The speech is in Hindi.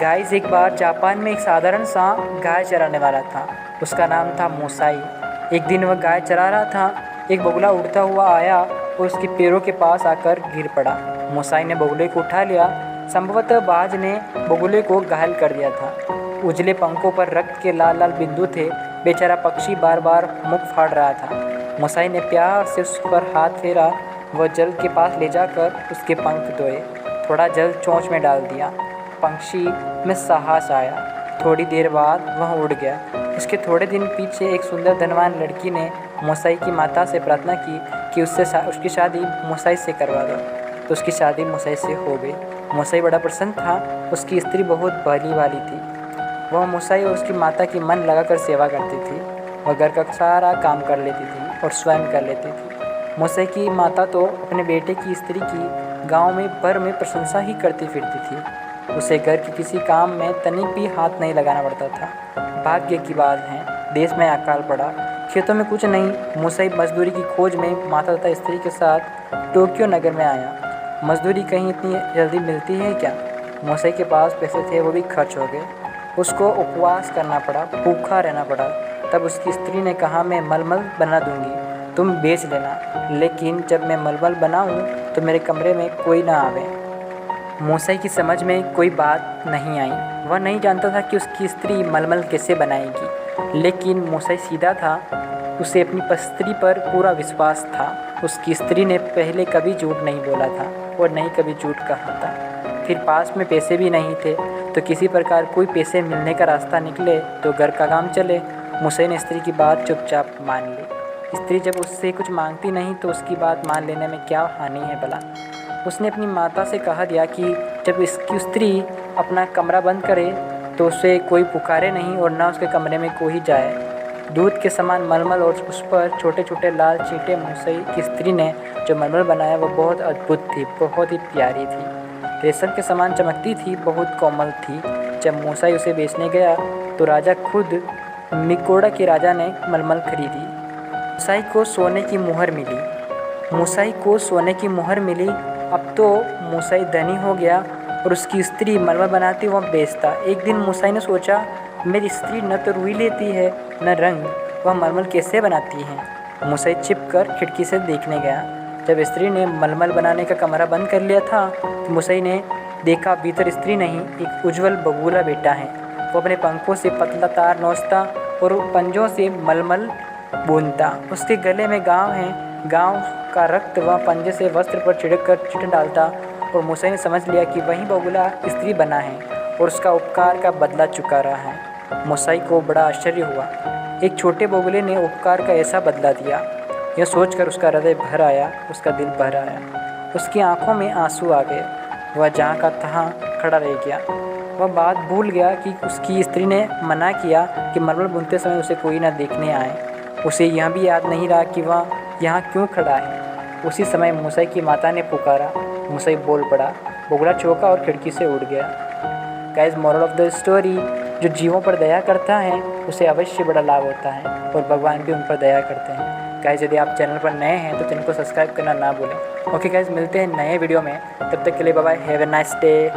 गाइस एक बार जापान में एक साधारण सा गाय चराने वाला था। उसका नाम था मोसाई। एक दिन वह गाय चरा रहा था। एक बगुला उड़ता हुआ आया और उसके पैरों के पास आकर गिर पड़ा। मोसाई ने बगुले को उठा लिया। संभवतः बाज ने बगुले को घायल कर दिया था। उजले पंखों पर रक्त के लाल लाल बिंदु थे। बेचारा पक्षी बार बार मुख फाड़ रहा था। मोसाई ने प्यार से उस पर हाथ फेरा। वह जल के पास ले जाकर उसके पंख धोए। थोड़ा जल चोंच में डाल दिया। पक्षी में साहस आया। थोड़ी देर बाद वह उड़ गया। इसके थोड़े दिन पीछे एक सुंदर धनवान लड़की ने मोसाई की माता से प्रार्थना की कि उसकी शादी मोसाई से करवा दो। तो उसकी शादी मोसाई से हो गई। मोसाई बड़ा प्रसन्न था। उसकी स्त्री बहुत भली वाली थी। वह मोसाई और उसकी माता की मन लगाकर सेवा करती थी। वह घर का सारा काम कर लेती थी और स्वयं कर लेती थी। मोसाई की माता तो अपने बेटे की स्त्री की गाँव में भर में प्रशंसा ही करती फिरती थी। उसे घर के किसी काम में तनिक भी हाथ नहीं लगाना पड़ता था। भाग्य की बात है, देश में अकाल पड़ा। खेतों में कुछ नहीं। मोसाई मजदूरी की खोज में माता तथा स्त्री के साथ टोक्यो नगर में आया। मजदूरी कहीं इतनी जल्दी मिलती है क्या? मोसाई के पास पैसे थे, वो भी खर्च हो गए। उसको उपवास करना पड़ा, भूखा रहना पड़ा। तब उसकी स्त्री ने कहा, मैं मलमल बना दूंगी, तुम बेच लेना। लेकिन जब मैं मलमल बनाऊं तो मेरे कमरे में कोई ना आवे। मोसाई की समझ में कोई बात नहीं आई। वह नहीं जानता था कि उसकी स्त्री मलमल कैसे बनाएगी। लेकिन मोसाई सीधा था। उसे अपनी स्त्री पर पूरा विश्वास था। उसकी स्त्री ने पहले कभी झूठ नहीं बोला था और नहीं कभी झूठ कहा था। फिर पास में पैसे भी नहीं थे तो किसी प्रकार कोई पैसे मिलने का रास्ता निकले तो घर का काम चले। मोसाई ने स्त्री की बात चुपचाप मान ली। स्त्री जब उससे कुछ मांगती नहीं तो उसकी बात मान लेने में क्या हानि है भला। उसने अपनी माता से कहा दिया कि जब इसकी स्त्री अपना कमरा बंद करे तो उसे कोई पुकारे नहीं और ना उसके कमरे में कोई जाए। दूध के समान मलमल और उस पर छोटे छोटे लाल चींटे। मोसाई की स्त्री ने जो मलमल बनाया वो बहुत अद्भुत थी, बहुत ही प्यारी थी। रेशम के समान चमकती थी, बहुत कोमल थी। जब मोसाई उसे बेचने गया तो राजा खुद मिकोड़ा के राजा ने मलमल खरीदी। मोसाई को सोने की मुहर मिली। मोसाई को सोने की मुहर मिली। अब तो मोसाई धनी हो गया और उसकी स्त्री मलमल बनाती वह बेचता। एक दिन मोसाई ने सोचा, मेरी स्त्री न तो रुई लेती है न रंग, वह मलमल कैसे बनाती है। मोसाई छिपकर खिड़की से देखने गया। जब स्त्री ने मलमल बनाने का कमरा बंद कर लिया था तो मोसाई ने देखा भीतर स्त्री नहीं, एक उज्जवल बगुला बैठा है। वो अपने पंखों से पतला तार नोचता और पंजों से मलमल बूंदता। उसके गले में गाँव है। गाँव का रक्त वह पंजे से वस्त्र पर छिड़क कर चिट डालता और मोसाई ने समझ लिया कि वही बगुला स्त्री बना है और उसका उपकार का बदला चुका रहा है। मोसाई को बड़ा आश्चर्य हुआ। एक छोटे बगुले ने उपकार का ऐसा बदला दिया। यह सोचकर उसका हृदय भर आया, उसका दिल भर आया। उसकी आंखों में आंसू आ गए। वह जहाँ का तहाँ खड़ा रह गया। वह बात भूल गया कि उसकी स्त्री ने मना किया कि मलमल बुनते समय उसे कोई न देखने आए। उसे यह भी याद नहीं रहा कि वह यहाँ क्यों खड़ा है। उसी समय मोसाई की माता ने पुकारा। मोसाई बोल पड़ा। बगुला चौंका और खिड़की से उड़ गया। Guys, moral of the story, जो जीवों पर दया करता है उसे अवश्य बड़ा लाभ होता है और भगवान भी उन पर दया करते हैं। गाइस, यदि आप चैनल पर नए हैं तो चैनल को सब्सक्राइब करना ना भूलें। ओके गाइस, मिलते हैं नए वीडियो में। तब तक के लिए bye bye, have a nice day.